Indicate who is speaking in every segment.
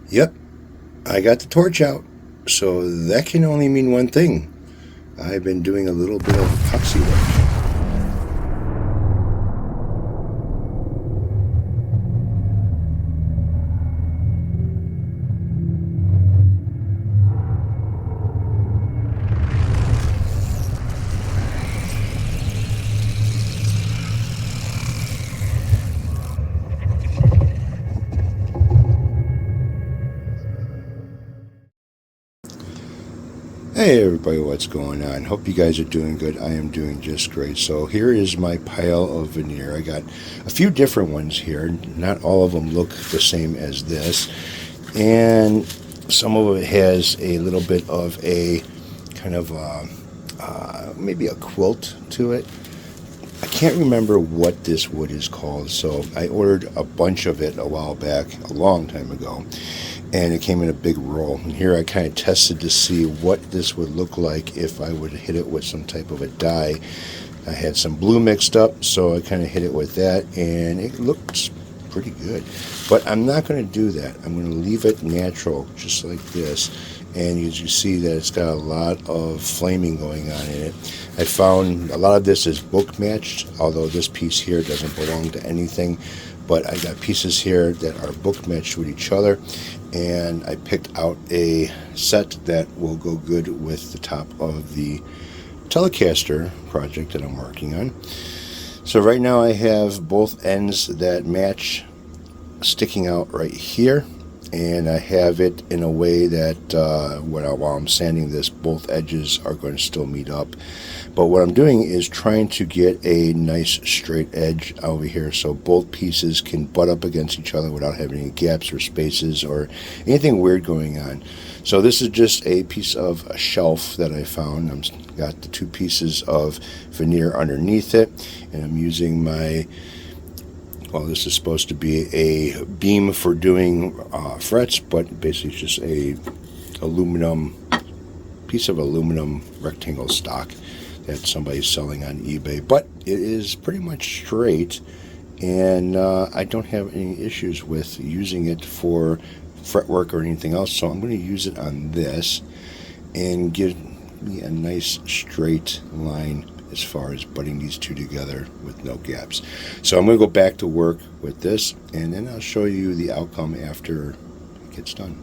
Speaker 1: Yep, I got the torch out, so that can only mean one thing. I've been doing a little bit of epoxy work. Hey everybody, what's going on? Hope you guys are doing good. I am doing just great. So here is my pile of veneer. I got a few different ones here. Not all of them look the same as this. And some of it has a little bit of a kind of maybe a quilt to it. I can't remember what this wood is called, so I ordered a bunch of it a while back, a long time ago, and it came in a big roll. And here I kind of tested to see what this would look like if I would hit it with some type of a dye. I had some blue mixed up, so I kind of hit it with that, and it looks pretty good. But I'm not going to do that. I'm going to leave it natural, just like this. And as you see that it's got a lot of flaming going on in it. I found a lot of this is book matched, although this piece here doesn't belong to anything. But I got pieces here that are book matched with each other, and I picked out a set that will go good with the top of the Telecaster project that I'm working on. So right now I have both ends that match sticking out right here, and I have it in a way that while I'm sanding this, both edges are going to still meet up. But what I'm doing is trying to get a nice straight edge over here so both pieces can butt up against each other without having any gaps or spaces or anything weird going on. So this is just a piece of a shelf that I found. I've got the two pieces of veneer underneath it, and I'm using my, well, this is supposed to be a beam for doing frets, but basically it's just a piece of aluminum rectangle stock that somebody's selling on eBay. But it is pretty much straight, and I don't have any issues with using it for fretwork or anything else, so I'm going to use it on this and give me a nice straight line as far as butting these two together with no gaps. So I'm going to go back to work with this, and then I'll show you the outcome after it gets done.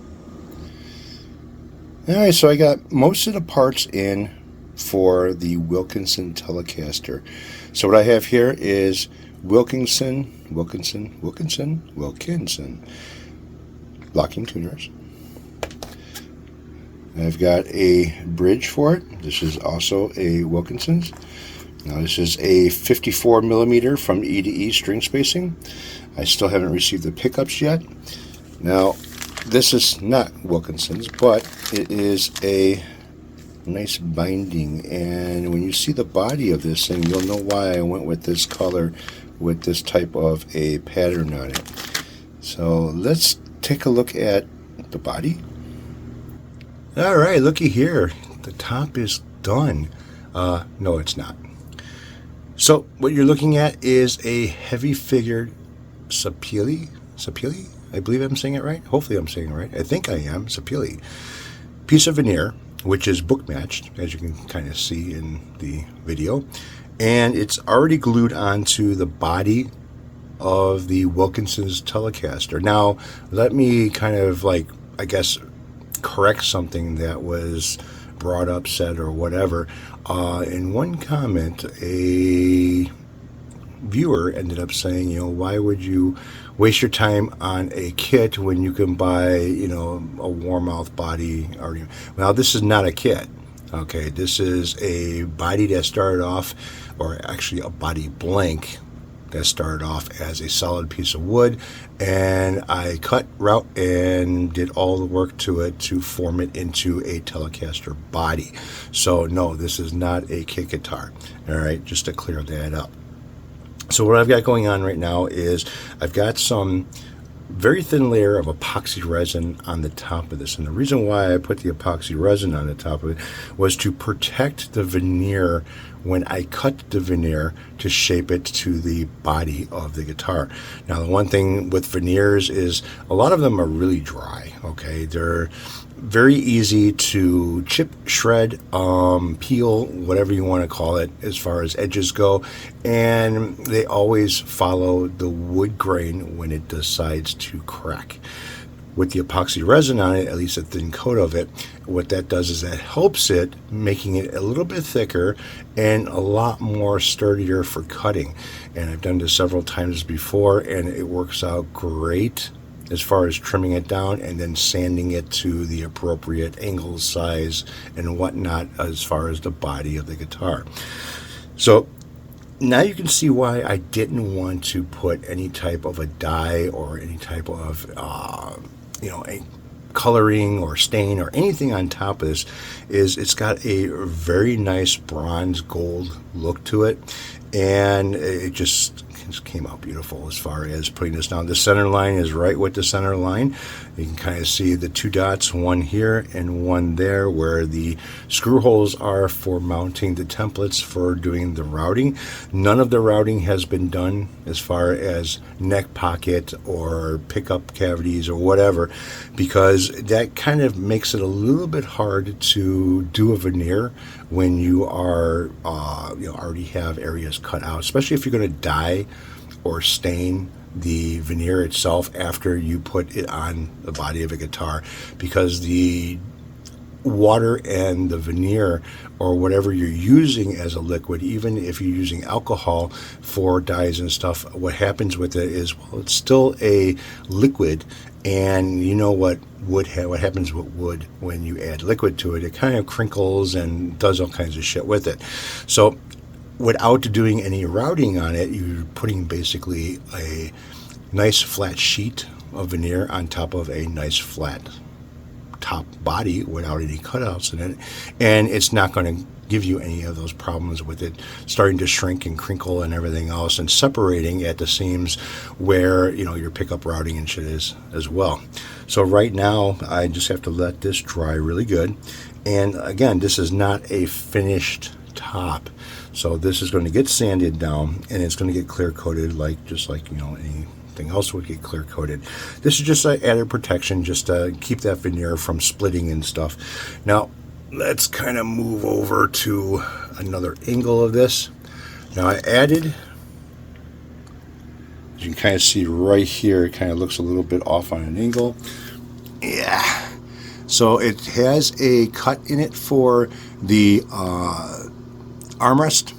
Speaker 1: Alright, so I got most of the parts in for the Wilkinson Telecaster. So what I have here is Wilkinson locking tuners. I've got a bridge for it. This is also a Wilkinson's. Now this is a 54 millimeter from E to E string spacing. I still haven't received the pickups yet. Now this is not Wilkinson's, but it is a nice binding, and when you see the body of this thing, you'll know why I went with this color with this type of a pattern on it. So let's take a look at the body. Alright, looky here. The top is done. No, it's not. So what you're looking at is a heavy figured Sapele? I believe I'm saying it right. Hopefully I'm saying it right. I think I am. Sapele. Piece of veneer, which is book matched, as you can kind of see in the video. And it's already glued onto the body of the Wilkinson's Telecaster. Now, let me kind of I guess, correct something that was brought up, said, or whatever. In one comment, a viewer ended up saying, why would you waste your time on a kit when you can buy, a warm mouth body already? Well, this is not a kit. Okay, this is a body that started off, or actually a body blank that started off as a solid piece of wood, and I cut, route, and did all the work to it to form it into a Telecaster body. So no, this is not a kit guitar. All right, just to clear that up. So what I've got going on right now is I've got some very thin layer of epoxy resin on the top of this, and the reason why I put the epoxy resin on the top of it was to protect the veneer when I cut the veneer to shape it to the body of the guitar. Now, the one thing with veneers is a lot of them are really dry, okay? They're very easy to chip, shred, peel, whatever you want to call it as far as edges go, and they always follow the wood grain when it decides to crack. With the epoxy resin on it, at least a thin coat of it, what that does is that helps it, making it a little bit thicker and a lot more sturdier for cutting. And I've done this several times before, and it works out great as far as trimming it down and then sanding it to the appropriate angle, size, and whatnot as far as the body of the guitar. So now you can see why I didn't want to put any type of a dye or any type of a coloring or stain or anything on top of this. Is it's got a very nice bronze gold look to it, and it just came out beautiful as far as putting this down. The center line is right with the center line. You can kind of see the two dots, one here and one there, where the screw holes are for mounting the templates for doing the routing. None of the routing has been done as far as neck pocket or pickup cavities or whatever, because that kind of makes it a little bit hard to do a veneer when you are already have areas cut out, especially if you're going to dye or stain the veneer itself after you put it on the body of a guitar, because the water and the veneer or whatever you're using as a liquid, even if you're using alcohol for dyes and stuff, what happens with it is, well, it's still a liquid, and you know what happens with wood when you add liquid to it. It kind of crinkles and does all kinds of shit with it. So without doing any routing on it, you're putting basically a nice flat sheet of veneer on top of a nice flat top body without any cutouts in it, and it's not going to give you any of those problems with it starting to shrink and crinkle and everything else, and separating at the seams where your pickup routing and shit is as well. So right now I just have to let this dry really good, and again, this is not a finished top, so this is going to get sanded down and it's going to get clear coated just like anything else would get clear coated. This is just an added protection just to keep that veneer from splitting and stuff. Now let's kind of move over to another angle of this. Now I added, as you can kind of see right here, it kind of looks a little bit off on an angle. Yeah. So it has a cut in it for the armrest,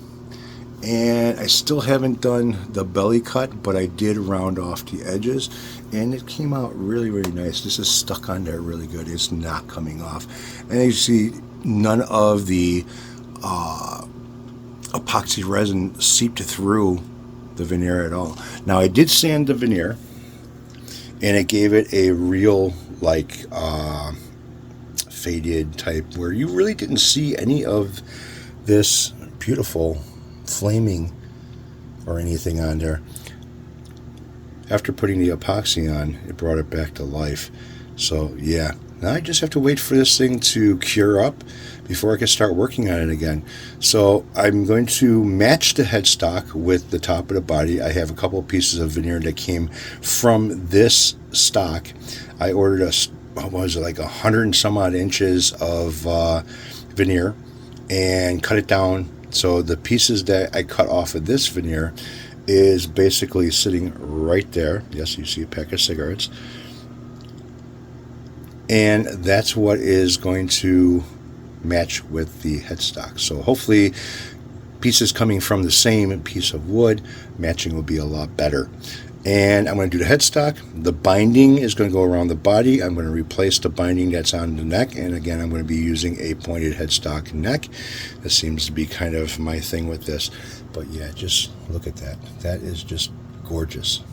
Speaker 1: and I still haven't done the belly cut, but I did round off the edges, and it came out really, really nice. This is stuck on there really good. It's not coming off, and you see none of the epoxy resin seeped through the veneer at all. Now I did sand the veneer, and it gave it a real faded type where you really didn't see any of this beautiful flaming or anything on there. After putting the epoxy on, it brought it back to life. So yeah, now I just have to wait for this thing to cure up before I can start working on it again. So I'm going to match the headstock with the top of the body. I have a couple of pieces of veneer that came from this stock. I ordered what was it, like 100 and some odd inches of veneer, and cut it down. So the pieces that I cut off of this veneer is basically sitting right there. Yes, you see a pack of cigarettes. And that's what is going to match with the headstock. So hopefully pieces coming from the same piece of wood, matching will be a lot better. And I'm going to do the headstock. The binding is going to go around the body. I'm going to replace the binding that's on the neck. And again, I'm going to be using a pointed headstock neck. That seems to be kind of my thing with this. But yeah, just look at that. That is just gorgeous.